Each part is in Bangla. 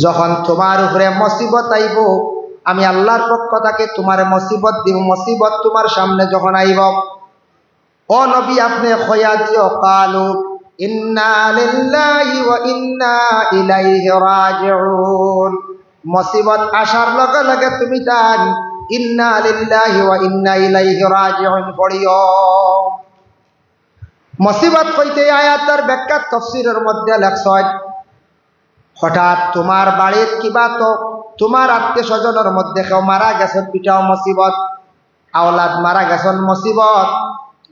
যখন তোমার উপরে মুসিবত আইব আমি আল্লাহর পক্ষ থেকে তোমার মুসিবত দিব। মুসিবত তোমার সামনে যখন আইব, ও নবী আপনি খয়া দিও কালু ইন্না লিল্লাহি ওয়া ইন্না ইলাইহি রাজিউন। মুসিবত আসার লগে লগে তুমি তান ইন্না লিল্লাহি ওয়া ইন্না ইলাইহি রাজিউন পড়িও। মুসিবত কইতে আয়াতের ব্যাখ্যা তাফসীরের মধ্যে লেখছেন, হঠাৎ তোমার বাড়ির কিবা তো তোমার আত্মীয় স্বজনের মধ্যে কেউ মারা গেছেন, এটাও মুসিবত। আওলাদ মারা গেছেন, মুসিবত।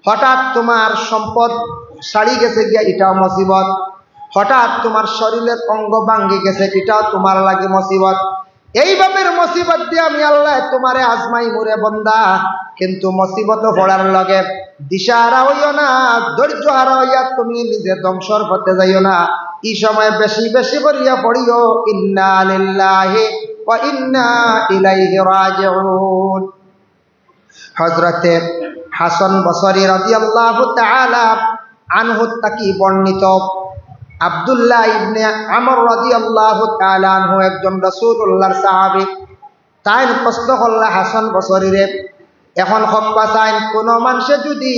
হঠাৎ তোমার সম্পদ ছাড়ি গেছে গিয়া, এটাও মুসিবত। হঠাৎ তোমার শরীরের অঙ্গ ভাঙ্গি গেছে, এটাও তোমার লাগে মুসিবত। এইভাবে মুসিবত দিয়ে আমি আল্লাহ তোমারে আজমাই মুরে বন্দা। কিন্তু মুসিবত পড়ার লগে দিশাহারা হইও না, ধৈর্য হারা হইয়া তুমি নিজে ধ্বংসর পথে যাইও না। এই সময় বেশি বেশি করিয়া পড়িও ইন্না লিল্লাহি ওয়া ইন্না ইলাইহি রাজিউন। হযরতে হাসান বসরি রাদিয়াল্লাহু তাআলা আনহু তাকি বর্ণিত, আব্দুল্লাহ ইবনে আমর রাদিয়াল্লাহু তাআলা আনহু একজন রাসূলুল্লাহর সাহাবী। তাই প্রশ্ন করলা হাসান বসরিরে, এখন হপ্পা চাইন কোনো মানুষে যদি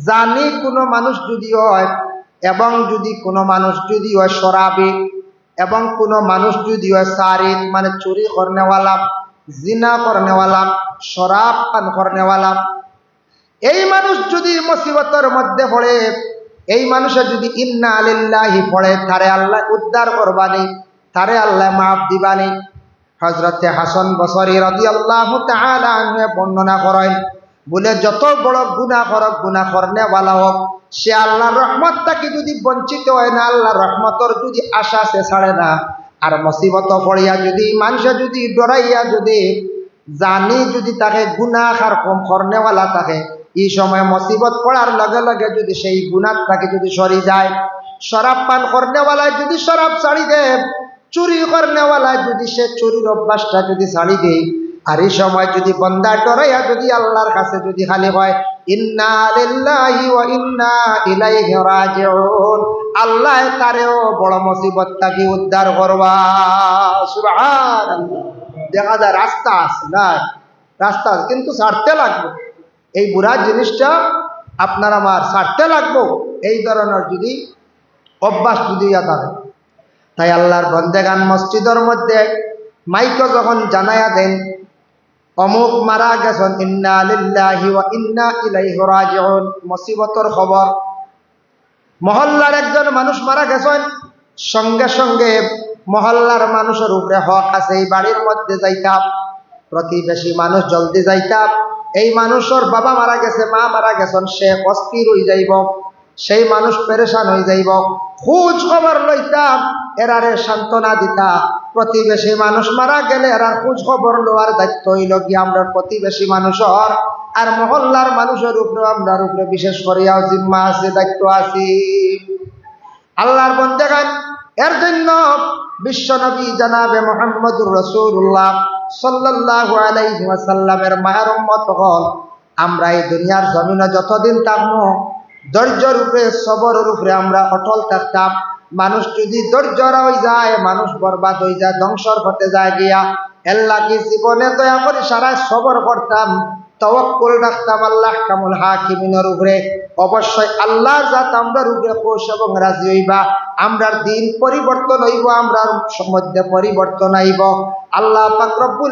জানি কোনো মানুষ যদি হয়, এবং যদি কোনো মানুষ যদি হয় শরাবী, এবং কোনো মানুষ যদি হয় সারিক মানে চুরি করনেওয়ালা, জিনা করনেওয়ালা, শরাব পান করনেওয়ালা, এই মানুষ যদি মুসিবতের মধ্যে পড়ে, এই মানুষের যদি ইন্না লিল্লাহি পড়ে, তারে আল্লাহ উদ্ধার করবানি, তারে আল্লাহ মাফ দিবানি। হযরতে হাসান বসরি রাদিয়াল্লাহু তাআলা আনহু বর্ণনা করেন, বলে যত বড় গুনাহ করক, গুনাহ করনেওয়ালা হোক, সে আল্লাহর রহমত থেকে যদি বঞ্চিত হয় না, আল্লাহর রহমতের যদি আশা সে ছাড়ে না। আর মুসিবত পড়িয়া যদি মানুষে যদি ডরাইয়া যদি জানি যদি তাকে গুনাহ আর কম করনেওয়ালা থাকে, এই সময় মুসিবত পড়ার লগে লগে যদি সেই গুনাহ থেকে যদি সরি যায়, শরাব পান করনেওয়ালায় যদি শরাব ছাড়ি দেয়, চুরি করনেওয়ালায় যদি সে চুরির অভ্যাসটা যদি ছাড়ি দেয়, আর এই সময় যদি বন্দা ডরাইয়া যদি আল্লাহর কাছে যদি খালি হয় ইন্না লিল্লাহি ওয়া ইন্না ইলাইহি রাজিউন, আল্লাহ তারেও বড় মুসিবত থেকে উদ্ধার করবা। সুবহানাল্লাহ। দেখা যায় রাস্তা আছে না, রাস্তা আছে, কিন্তু ছাড়তে লাগবে। এই বুড়া জিনিসটা আপনার আমার ছাড়তে লাগবো, এই ধরনের যদি অভ্যাস যদি থাকে। তাই আল্লাহর বন্দেগান মসজিদের মধ্যে মাইক যখন জানায়া দেন অমুক মারা গেছেন, ইন্না লিল্লাহি ওয়া ইন্না ইলাইহি রাজিউন, মুসিবতের খবর, মহল্লার একজন মানুষ মারা গেছেন, সঙ্গে সঙ্গে মহল্লার মানুষের উপরে হক আছে, এই বাড়ির মধ্যে যাইতাম, প্রতিবেশী মানুষ জলদি যাইতাম, এই মানুষের বাবা মারা গেছে, মা মারা গেছেন, সে অস্থির হয়ে যাইব, সেই মানুষ পেরেশান হয়ে যাইব, খোঁজ খবর লইতাম, এরারে সান্ত্বনা দিতা। প্রতিবেশী মানুষ মারা গেলে এরার খোঁজ খবর লওয়ার দায়িত্ব হইল কি আমরা প্রতিবেশী মানুষের, আর মহল্লার মানুষের উপরে আমরার উপরে বিশেষ করিয়াও জিম্মা আছে, দায়িত্ব আছে। আল্লাহর বন্দেগান, এর জন্য বিশ্বনবী জনাবে মুহাম্মদুর রাসূলুল্লাহ সাল্লাল্লাহু আলাইহি ওয়াসাল্লামের মায়ের উম্মত হল আমরা এই দুনিয়ার জমিনে যতদিন থাকবো, ধৈর্যের উপরে সবরের উপরে আমরা অটল থাকতাম। মানুষ যদি ধৈর্যরা হয়ে যায়, মানুষ বরবাদ হয়ে যায়, ধ্বংসর পথে যায় গিয়া, আল্লাহ কি জীবনে দয়া করে সারা সবর করতাম, তাওয়াক্কুল রাখতাম আল্লাহ কামুল হাকিমিনের উপরে। অবশ্যই আল্লাহ জাত আমরার উপরে খুশ এবং রাজি হইবা, আমরার দিন পরিবর্তন হইব, আমরার মধ্যে পরিবর্তন আইব। আল্লাহ পাক রব্বুল